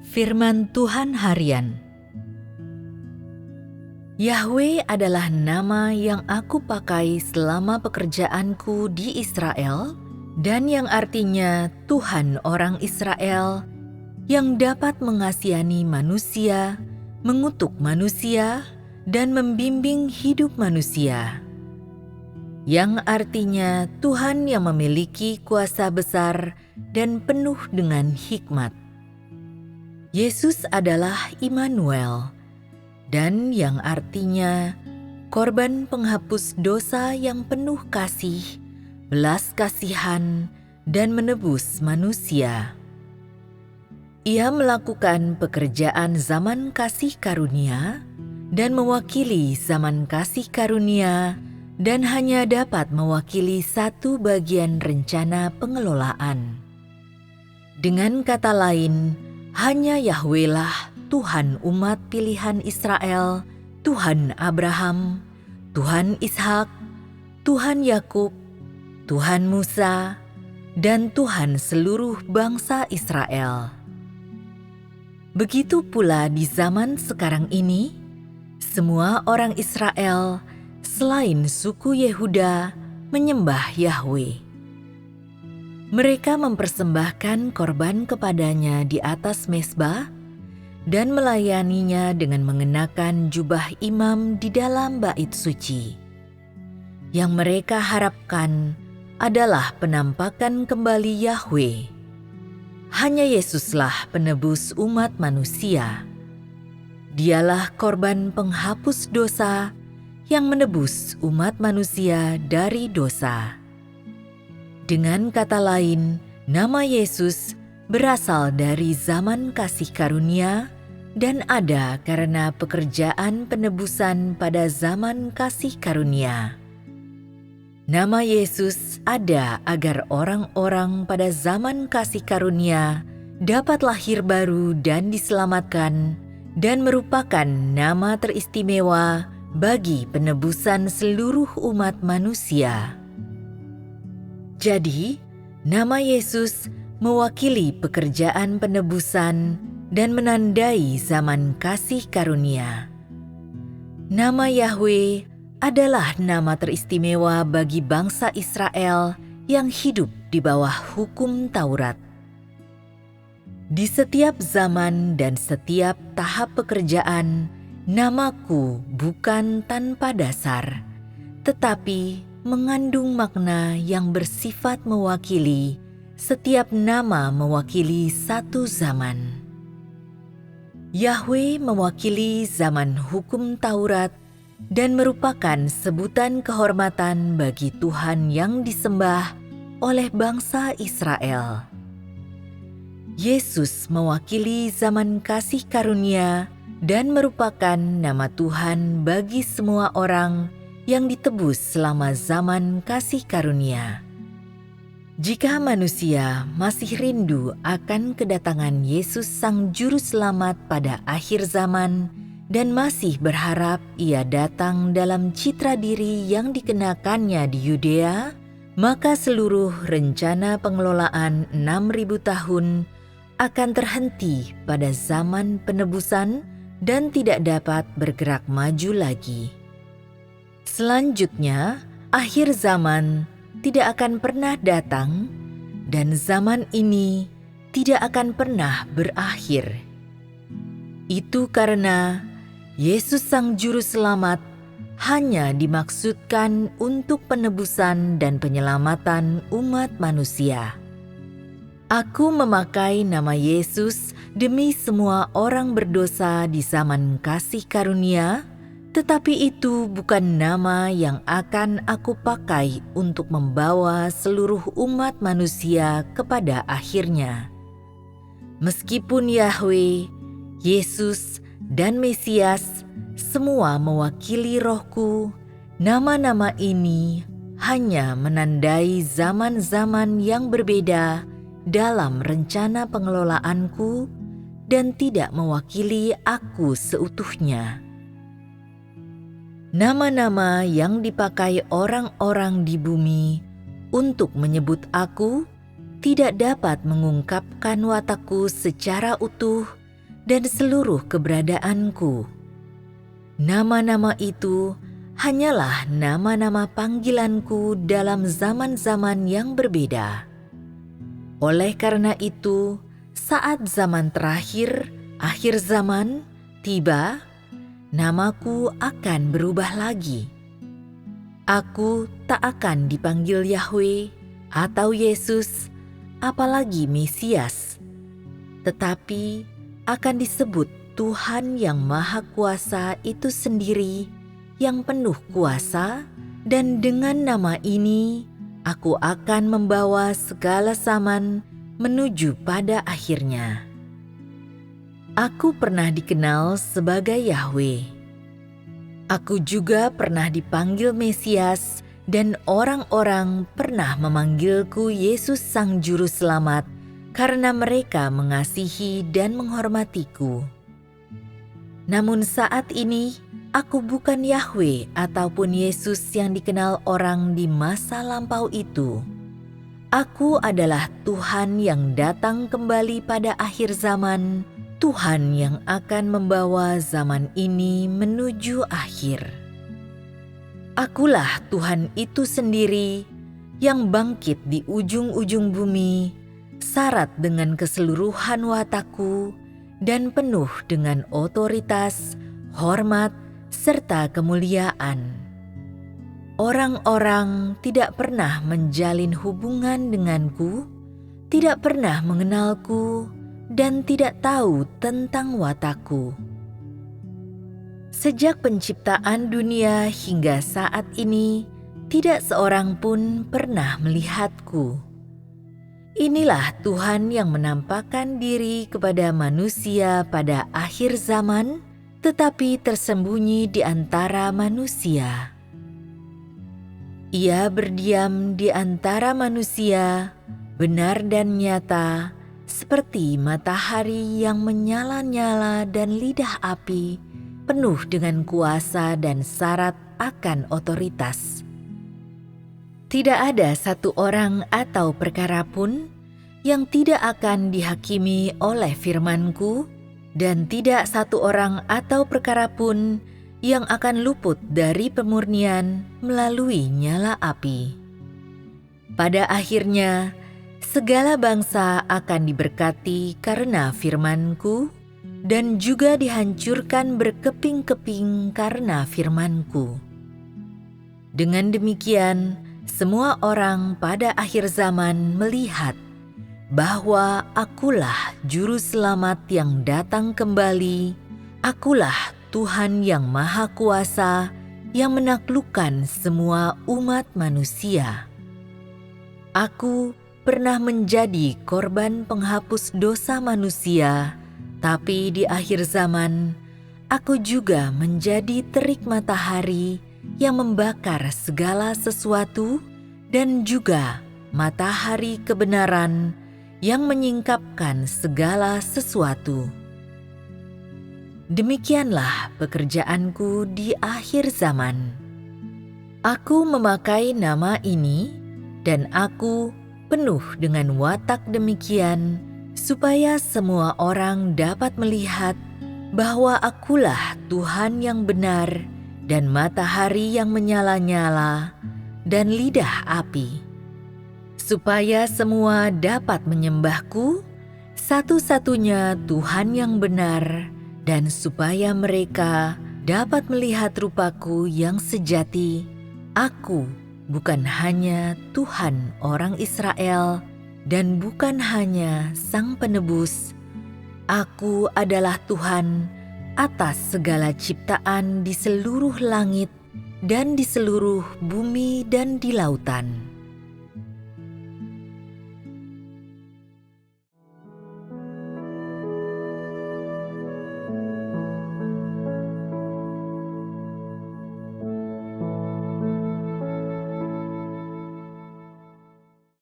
Firman Tuhan Harian. Yahwe adalah nama yang aku pakai selama pekerjaanku di Israel, dan yang artinya Tuhan orang Israel, yang dapat mengasihani manusia, mengutuk manusia, dan membimbing hidup manusia. Yang artinya Tuhan yang memiliki kuasa besar dan penuh dengan hikmat. Yesus adalah Immanuel, dan yang artinya korban penghapus dosa yang penuh kasih, belas kasihan, dan menebus manusia. Ia melakukan pekerjaan zaman kasih karunia dan mewakili zaman kasih karunia, dan hanya dapat mewakili satu bagian rencana pengelolaan. Dengan kata lain, hanya Yahwe lah Tuhan umat pilihan Israel, Tuhan Abraham, Tuhan Ishak, Tuhan Yakub, Tuhan Musa, dan Tuhan seluruh bangsa Israel. Begitu pula di zaman sekarang ini, semua orang Israel selain suku Yehuda menyembah Yahwe. Mereka mempersembahkan korban kepadanya di atas mezbah dan melayaninya dengan mengenakan jubah imam di dalam bait suci. Yang mereka harapkan adalah penampakan kembali Yahwe. Hanya Yesuslah penebus umat manusia. Dialah korban penghapus dosa yang menebus umat manusia dari dosa. Dengan kata lain, nama Yesus berasal dari zaman kasih karunia dan ada karena pekerjaan penebusan pada zaman kasih karunia. Nama Yesus ada agar orang-orang pada zaman kasih karunia dapat lahir baru dan diselamatkan, dan merupakan nama teristimewa bagi penebusan seluruh umat manusia. Jadi, nama Yesus mewakili pekerjaan penebusan dan menandai zaman kasih karunia. Nama Yahwe adalah nama teristimewa bagi bangsa Israel yang hidup di bawah hukum Taurat. Di setiap zaman dan setiap tahap pekerjaan, namaku bukan tanpa dasar, tetapi mengandung makna yang bersifat mewakili. Setiap nama mewakili satu zaman. Yahwe mewakili zaman hukum Taurat dan merupakan sebutan kehormatan bagi Tuhan yang disembah oleh bangsa Israel. Yesus mewakili zaman kasih karunia dan merupakan nama Tuhan bagi semua orang yang ditebus selama zaman kasih karunia. Jika manusia masih rindu akan kedatangan Yesus Sang Juru Selamat pada akhir zaman dan masih berharap Ia datang dalam citra diri yang dikenakannya di Yudea, maka seluruh rencana pengelolaan 6.000 tahun akan terhenti pada zaman penebusan dan tidak dapat bergerak maju lagi. Selanjutnya, akhir zaman tidak akan pernah datang, dan zaman ini tidak akan pernah berakhir. Itu karena Yesus Sang Juru Selamat hanya dimaksudkan untuk penebusan dan penyelamatan umat manusia. Aku memakai nama Yesus demi semua orang berdosa di zaman kasih karunia, tetapi itu bukan nama yang akan aku pakai untuk membawa seluruh umat manusia kepada akhirnya. Meskipun Yahwe, Yesus, dan Mesias semua mewakili Rohku, nama-nama ini hanya menandai zaman-zaman yang berbeda dalam rencana pengelolaanku dan tidak mewakili aku seutuhnya. Nama-nama yang dipakai orang-orang di bumi untuk menyebut aku tidak dapat mengungkapkan watakku secara utuh dan seluruh keberadaanku. Nama-nama itu hanyalah nama-nama panggilanku dalam zaman-zaman yang berbeda. Oleh karena itu, saat zaman terakhir, akhir zaman, tiba, namaku akan berubah lagi. Aku tak akan dipanggil Yahweh atau Yesus, apalagi Mesias, tetapi akan disebut Tuhan yang Maha Kuasa itu sendiri, yang penuh kuasa, dan dengan nama ini aku akan membawa segala zaman menuju pada akhirnya. Aku pernah dikenal sebagai Yahweh. Aku juga pernah dipanggil Mesias, dan orang-orang pernah memanggilku Yesus Sang Juru Selamat karena mereka mengasihi dan menghormatiku. Namun saat ini, aku bukan Yahweh ataupun Yesus yang dikenal orang di masa lampau itu. Aku adalah Tuhan yang datang kembali pada akhir zaman, Tuhan yang akan membawa zaman ini menuju akhir. Akulah Tuhan itu sendiri yang bangkit di ujung-ujung bumi, syarat dengan keseluruhan watakku, dan penuh dengan otoritas, hormat, serta kemuliaan. Orang-orang tidak pernah menjalin hubungan denganku, tidak pernah mengenalku, dan tidak tahu tentang watakku. Sejak penciptaan dunia hingga saat ini, tidak seorang pun pernah melihatku. Inilah Tuhan yang menampakkan diri kepada manusia pada akhir zaman, tetapi tersembunyi di antara manusia. Ia berdiam di antara manusia, benar dan nyata, seperti matahari yang menyala-nyala dan lidah api, penuh dengan kuasa dan syarat akan otoritas. Tidak ada satu orang atau perkara pun yang tidak akan dihakimi oleh firman-Ku, dan tidak satu orang atau perkara pun yang akan luput dari pemurnian melalui nyala api. Pada akhirnya, segala bangsa akan diberkati karena firman-Ku, dan juga dihancurkan berkeping-keping karena firman-Ku. Dengan demikian, semua orang pada akhir zaman melihat bahwa akulah Juru Selamat yang datang kembali, akulah Tuhan yang Maha Kuasa yang menaklukkan semua umat manusia. Aku pernah menjadi korban penghapus dosa manusia, tapi di akhir zaman, aku juga menjadi terik matahari yang membakar segala sesuatu, dan juga matahari kebenaran yang menyingkapkan segala sesuatu. Demikianlah pekerjaanku di akhir zaman. Aku memakai nama ini, dan aku penuh dengan watak demikian, supaya semua orang dapat melihat bahwa akulah Tuhan yang benar, dan matahari yang menyala-nyala, dan lidah api. Supaya semua dapat menyembahku, satu-satunya Tuhan yang benar, dan supaya mereka dapat melihat rupaku yang sejati. Aku bukan hanya Tuhan orang Israel, dan bukan hanya Sang Penebus. Aku adalah Tuhan atas segala ciptaan di seluruh langit dan di seluruh bumi dan di lautan.